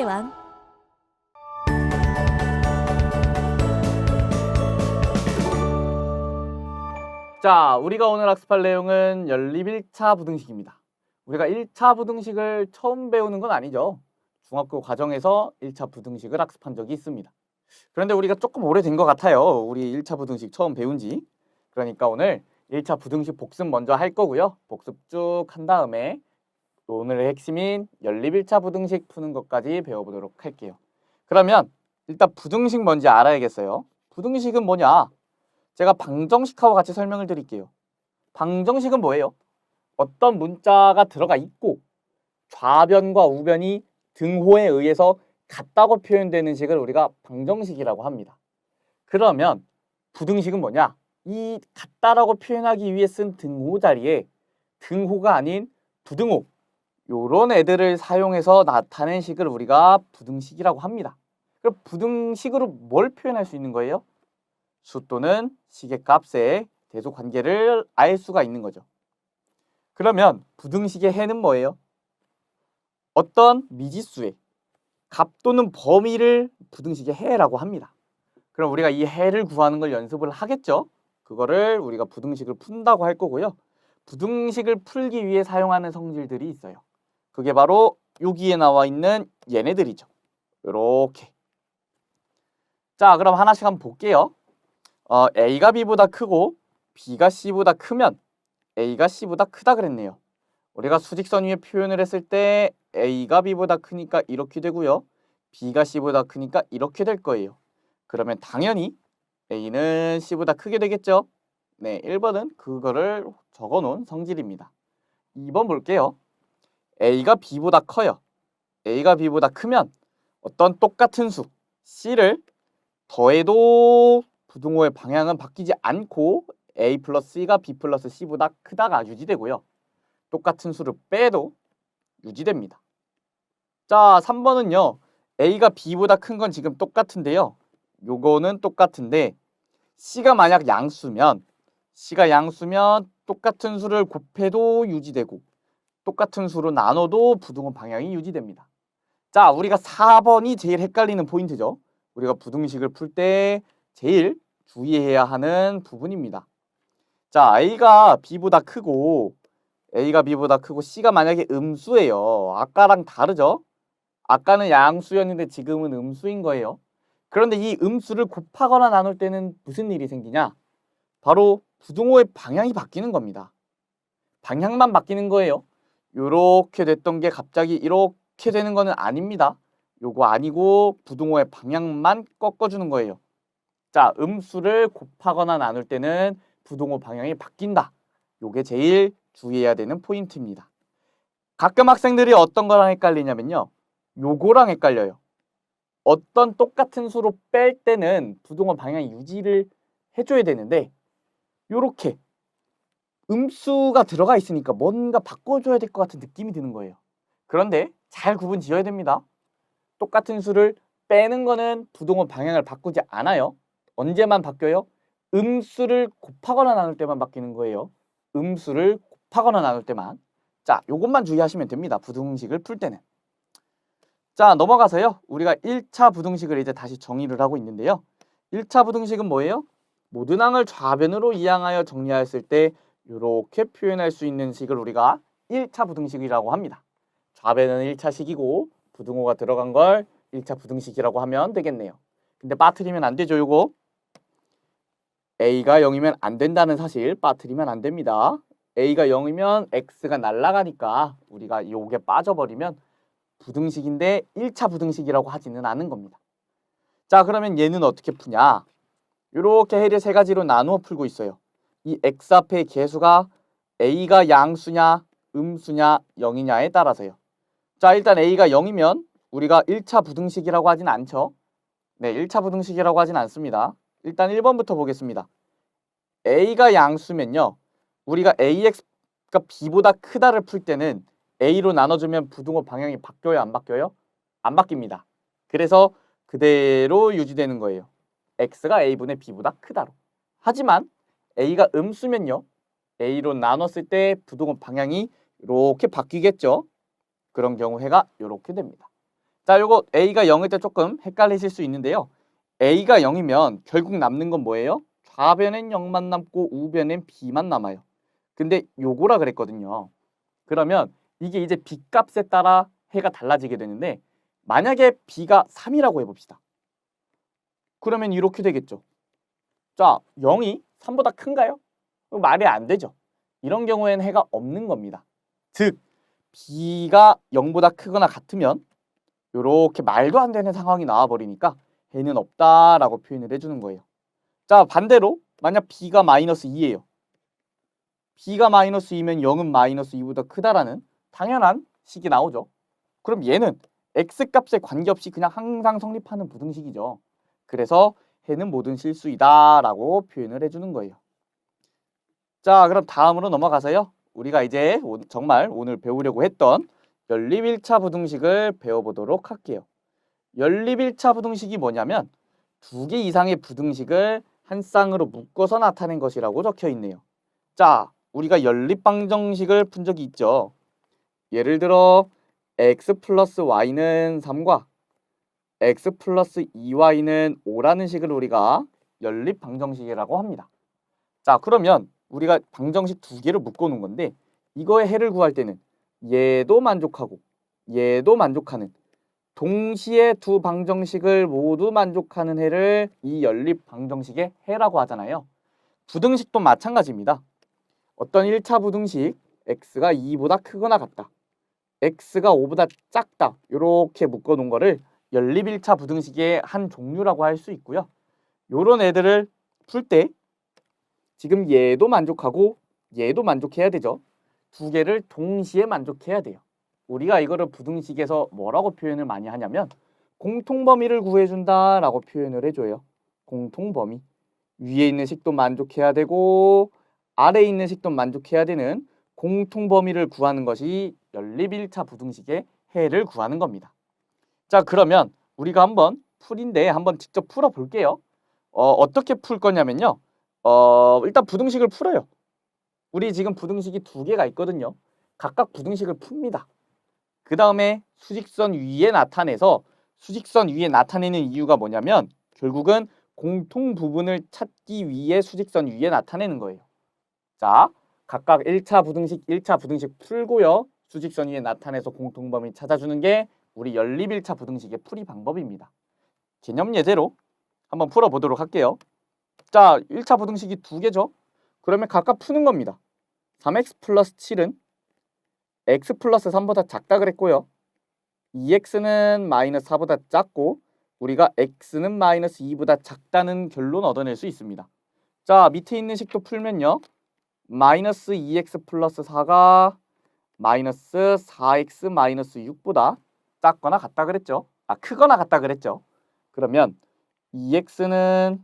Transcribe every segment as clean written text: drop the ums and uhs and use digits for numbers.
수의 왕. 자, 우리가 오늘 학습할 내용은 연립 1차 부등식입니다. 우리가 1차 부등식을 처음 배우는 건 아니죠. 중학교 과정에서 1차 부등식을 학습한 적이 있습니다. 그런데 우리가 조금 오래된 것 같아요. 우리 1차 부등식 처음 배운 지. 그러니까 오늘 1차 부등식 복습 먼저 할 거고요. 복습 쭉 한 다음에 오늘의 핵심인 연립 1차 부등식 푸는 것까지 배워보도록 할게요. 그러면 일단 부등식 뭔지 알아야겠어요. 부등식은 뭐냐? 제가 방정식하고 같이 설명을 드릴게요. 방정식은 뭐예요? 어떤 문자가 들어가 있고 좌변과 우변이 등호에 의해서 같다고 표현되는 식을 우리가 방정식이라고 합니다. 그러면 부등식은 뭐냐? 이 같다라고 표현하기 위해 쓴 등호 자리에 등호가 아닌 부등호, 요런 애들을 사용해서 나타낸 식을 우리가 부등식이라고 합니다. 그럼 부등식으로 뭘 표현할 수 있는 거예요? 수 또는 식의 값의 대소 관계를 알 수가 있는 거죠. 그러면 부등식의 해는 뭐예요? 어떤 미지수의 값 또는 범위를 부등식의 해라고 합니다. 그럼 우리가 이 해를 구하는 걸 연습을 하겠죠? 그거를 우리가 부등식을 푼다고 할 거고요. 부등식을 풀기 위해 사용하는 성질들이 있어요. 그게 바로 여기에 나와 있는 얘네들이죠. 요렇게. 자, 그럼 하나씩 한번 볼게요. A가 B보다 크고 B가 C보다 크면 A가 C보다 크다 그랬네요. 우리가 수직선 위에 표현을 했을 때 A가 B보다 크니까 이렇게 되고요. B가 C보다 크니까 이렇게 될 거예요. 그러면 당연히 A는 C보다 크게 되겠죠? 네, 1번은 그거를 적어놓은 성질입니다. 2번 볼게요. A가 B보다 커요. A가 B보다 크면 어떤 똑같은 수 C를 더해도 부등호의 방향은 바뀌지 않고 A 플러스 C가 B 플러스 C보다 크다가 유지되고요. 똑같은 수를 빼도 유지됩니다. 자, 3번은요. A가 B보다 큰 건 지금 똑같은데요. 요거는 똑같은데 C가 만약 양수면 똑같은 수를 곱해도 유지되고 똑같은 수로 나눠도 부등호 방향이 유지됩니다. 자, 우리가 4번이 제일 헷갈리는 포인트죠. 우리가 부등식을 풀 때 제일 주의해야 하는 부분입니다. 자, A가 B보다 크고 C가 만약에 음수예요. 아까랑 다르죠? 아까는 양수였는데 지금은 음수인 거예요. 그런데 이 음수를 곱하거나 나눌 때는 무슨 일이 생기냐? 바로 부등호의 방향이 바뀌는 겁니다. 방향만 바뀌는 거예요. 요렇게 됐던 게 갑자기 이렇게 되는 거는 아닙니다. 요거 아니고 부등호의 방향만 꺾어주는 거예요. 자, 음수를 곱하거나 나눌 때는 부등호 방향이 바뀐다. 요게 제일 주의해야 되는 포인트입니다. 가끔 학생들이 어떤 거랑 헷갈리냐면요. 요거랑 헷갈려요. 어떤 똑같은 수로 뺄 때는 부등호 방향 유지를 해줘야 되는데 요렇게 음수가 들어가 있으니까 뭔가 바꿔줘야 될 것 같은 느낌이 드는 거예요. 그런데 잘 구분 지어야 됩니다. 똑같은 수를 빼는 거는 부등호 방향을 바꾸지 않아요. 언제만 바뀌어요? 음수를 곱하거나 나눌 때만 바뀌는 거예요. 음수를 곱하거나 나눌 때만. 자, 요것만 주의하시면 됩니다. 부등식을 풀 때는. 자, 넘어가서요. 우리가 1차 부등식을 이제 다시 정의를 하고 있는데요. 1차 부등식은 뭐예요? 모든 항을 좌변으로 이항하여 정리하였을 때 이렇게 표현할 수 있는 식을 우리가 1차 부등식이라고 합니다. 좌변은 1차식이고 부등호가 들어간 걸 1차 부등식이라고 하면 되겠네요. 근데 빠뜨리면 안 되죠, 요거. A가 0이면 안 된다는 사실 빠뜨리면 안 됩니다. A가 0이면 X가 날아가니까 우리가 요게 빠져버리면 부등식인데 1차 부등식이라고 하지는 않은 겁니다. 자, 그러면 얘는 어떻게 푸냐? 이렇게 해를 세 가지로 나누어 풀고 있어요. 이 X 앞에 개수가 A가 양수냐, 음수냐, 0이냐에 따라서요. 자, 일단 A가 0이면 우리가 1차 부등식이라고 하진 않죠. 네, 1차 부등식이라고 하진 않습니다. 일단 1번부터 보겠습니다. A가 양수면요. 우리가 AX가 B보다 크다를 풀 때는 A로 나눠주면 부등호 방향이 바뀌어요? 안 바뀌어요? 안 바뀝니다. 그래서 그대로 유지되는 거예요. X가 A분의 B보다 크다로. 하지만 A가 음수면요. A로 나눴을 때 부등호 방향이 이렇게 바뀌겠죠. 그런 경우 해가 이렇게 됩니다. 자, 요거 a가 0일 때 조금 헷갈리실 수 있는데요. a가 0이면 결국 남는 건 뭐예요? 좌변엔 0만 남고 우변엔 b만 남아요. 근데 요거라 그랬거든요. 그러면 이게 이제 b 값에 따라 해가 달라지게 되는데 만약에 b가 3이라고 해봅시다. 그러면 이렇게 되겠죠. 자, 0이 3보다 큰가요? 말이 안 되죠. 이런 경우에는 해가 없는 겁니다. 즉, b가 0보다 크거나 같으면 이렇게 말도 안 되는 상황이 나와버리니까 해는 없다라고 표현을 해주는 거예요. 자, 반대로 만약 b가 마이너스 2예요. b가 마이너스 2면 0은 마이너스 2보다 크다라는 당연한 식이 나오죠. 그럼 얘는 x값에 관계없이 그냥 항상 성립하는 부등식이죠. 그래서 해는 모든 실수이다 라고 표현을 해주는 거예요. 자, 그럼 다음으로 넘어가서요. 우리가 이제 정말 오늘 배우려고 했던 연립 1차 부등식을 배워보도록 할게요. 연립 1차 부등식이 뭐냐면 두 개 이상의 부등식을 한 쌍으로 묶어서 나타낸 것이라고 적혀 있네요. 자, 우리가 연립 방정식을 푼 적이 있죠. 예를 들어 x 플러스 y는 3과 x 플러스 2y는 5라는 식을 우리가 연립 방정식이라고 합니다. 자, 그러면 우리가 방정식 두 개를 묶어놓은 건데 이거의 해를 구할 때는 얘도 만족하고 얘도 만족하는 동시에 두 방정식을 모두 만족하는 해를 이 연립 방정식의 해라고 하잖아요. 부등식도 마찬가지입니다. 어떤 1차 부등식 x가 2보다 크거나 같다. x가 5보다 작다. 이렇게 묶어놓은 거를 연립 1차 부등식의 한 종류라고 할 수 있고요. 요런 애들을 풀 때 지금 얘도 만족하고 얘도 만족해야 되죠. 두 개를 동시에 만족해야 돼요. 우리가 이거를 부등식에서 뭐라고 표현을 많이 하냐면 공통범위를 구해준다라고 표현을 해줘요. 공통범위. 위에 있는 식도 만족해야 되고 아래에 있는 식도 만족해야 되는 공통범위를 구하는 것이 연립 1차 부등식의 해를 구하는 겁니다. 자, 그러면 우리가 한번 풀인데 한번 직접 풀어볼게요. 어떻게 풀 거냐면요. 일단 부등식을 풀어요. 우리 지금 부등식이 두 개가 있거든요. 각각 부등식을 풉니다. 그 다음에 수직선 위에 나타내서 수직선 위에 나타내는 이유가 뭐냐면 결국은 공통 부분을 찾기 위해 수직선 위에 나타내는 거예요. 자, 각각 1차 부등식, 1차 부등식 풀고요. 수직선 위에 나타내서 공통범위 찾아주는 게 우리 연립 1차 부등식의 풀이 방법입니다. 개념 예제로 한번 풀어보도록 할게요. 자, 1차 부등식이 두 개죠. 그러면 각각 푸는 겁니다. 3x 플러스 7은 x 플러스 3보다 작다 그랬고요. 2x는 마이너스 4보다 작고 우리가 x는 마이너스 2보다 작다는 결론 얻어낼 수 있습니다. 자, 밑에 있는 식도 풀면요. 마이너스 2x 플러스 4가 마이너스 4x 마이너스 6보다 작거나 같다 그랬죠. 크거나 같다 그랬죠. 그러면 2x는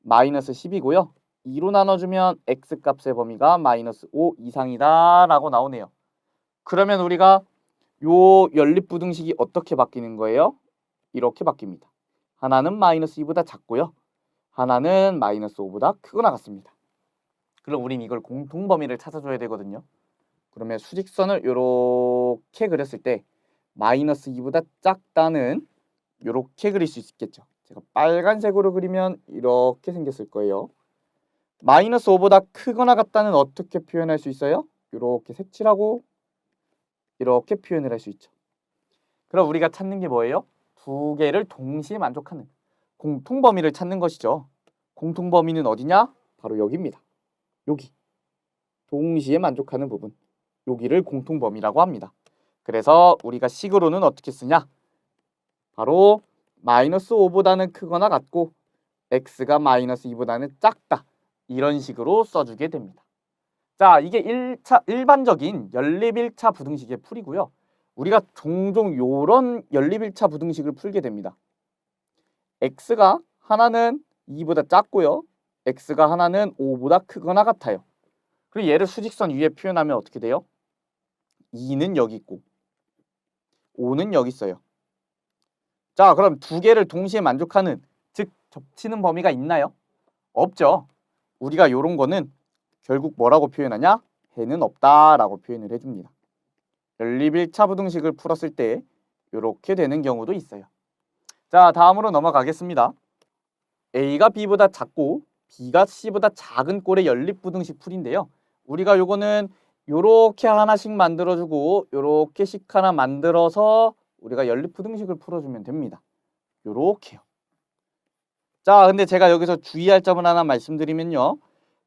마이너스 10이고요. 2로 나눠주면 x값의 범위가 마이너스 5 이상이다 라고 나오네요. 그러면 우리가 요 연립부등식이 어떻게 바뀌는 거예요? 이렇게 바뀝니다. 하나는 마이너스 2보다 작고요. 하나는 마이너스 5보다 크거나 같습니다. 그럼 우린 이걸 공통범위를 찾아줘야 되거든요. 그러면 수직선을 이렇게 그렸을 때 마이너스 2보다 작다는 이렇게 그릴 수 있겠죠. 제가 빨간색으로 그리면 이렇게 생겼을 거예요. 마이너스 5보다 크거나 같다는 어떻게 표현할 수 있어요? 이렇게 색칠하고 이렇게 표현을 할 수 있죠. 그럼 우리가 찾는 게 뭐예요? 두 개를 동시에 만족하는 공통범위를 찾는 것이죠. 공통범위는 어디냐? 바로 여기입니다. 여기. 동시에 만족하는 부분. 여기를 공통범위라고 합니다. 그래서 우리가 식으로는 어떻게 쓰냐? 바로 마이너스 5보다는 크거나 같고 x가 마이너스 2보다는 작다. 이런 식으로 써주게 됩니다. 자, 이게 일반적인 연립 1차 부등식의 풀이고요. 우리가 종종 요런 연립 1차 부등식을 풀게 됩니다. x가 하나는 2보다 작고요. x가 하나는 5보다 크거나 같아요. 그리고 얘를 수직선 위에 표현하면 어떻게 돼요? 2는 여기 있고 5는 여기 있어요. 자, 그럼 두 개를 동시에 만족하는, 즉 겹치는 범위가 있나요? 없죠. 우리가 요런 거는 결국 뭐라고 표현하냐? 해는 없다라고 표현을 해줍니다. 연립 1차 부등식을 풀었을 때 이렇게 되는 경우도 있어요. 자, 다음으로 넘어가겠습니다. A가 B보다 작고 B가 C보다 작은 꼴의 연립부등식 풀인데요. 우리가 요거는 요렇게 하나씩 만들어주고 요렇게씩 하나 만들어서 우리가 연립부등식을 풀어주면 됩니다. 요렇게요. 자, 근데 제가 여기서 주의할 점을 하나 말씀드리면요.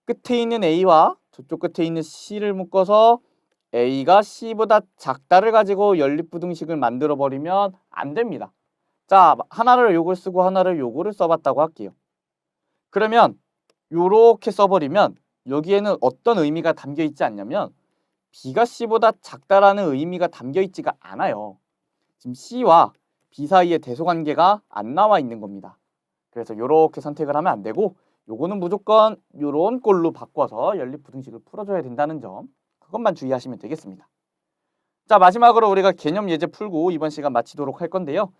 끝에 있는 A와 저쪽 끝에 있는 C를 묶어서 A가 C보다 작다를 가지고 연립부등식을 만들어버리면 안 됩니다. 자, 하나를 요걸 쓰고 하나를 요거를 써봤다고 할게요. 그러면 요렇게 써버리면 여기에는 어떤 의미가 담겨 있지 않냐면 B가 C보다 작다라는 의미가 담겨 있지가 않아요. 지금 C와 B 사이에 대소관계가 안 나와 있는 겁니다. 그래서 요렇게 선택을 하면 안 되고 요거는 무조건 요런 꼴로 바꿔서 연립부등식을 풀어줘야 된다는 점, 그것만 주의하시면 되겠습니다. 자, 마지막으로 우리가 개념 예제 풀고 이번 시간 마치도록 할 건데요.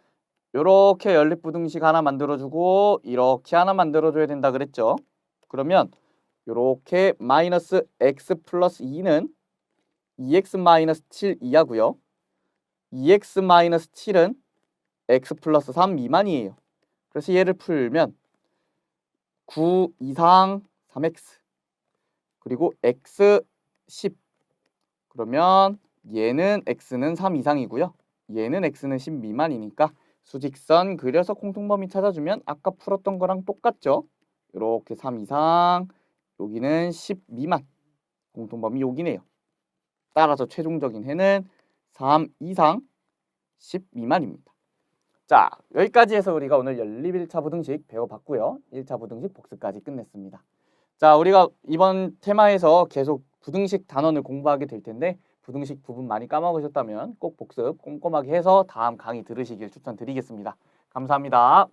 요렇게 연립부등식 하나 만들어주고 이렇게 하나 만들어줘야 된다 그랬죠. 그러면 요렇게 마이너스 x 플러스 2는 2x 마이너스 7 이하고요. 2x 마이너스 7은 x 플러스 3 미만이에요. 그래서 얘를 풀면 9 이상 3x 그리고 x 10 그러면 얘는 x는 3 이상이고요. 얘는 x는 10 미만이니까 수직선 그려서 공통범위 찾아주면 아까 풀었던 거랑 똑같죠. 이렇게 3 이상 여기는 10 미만 공통범위 여기네요. 따라서 최종적인 해는 3 이상 10 미만입니다. 자, 여기까지 해서 우리가 오늘 연립 1차 부등식 배워봤고요. 1차 부등식 복습까지 끝냈습니다. 자, 우리가 이번 테마에서 계속 부등식 단원을 공부하게 될 텐데 부등식 부분 많이 까먹으셨다면 꼭 복습 꼼꼼하게 해서 다음 강의 들으시길 추천드리겠습니다. 감사합니다.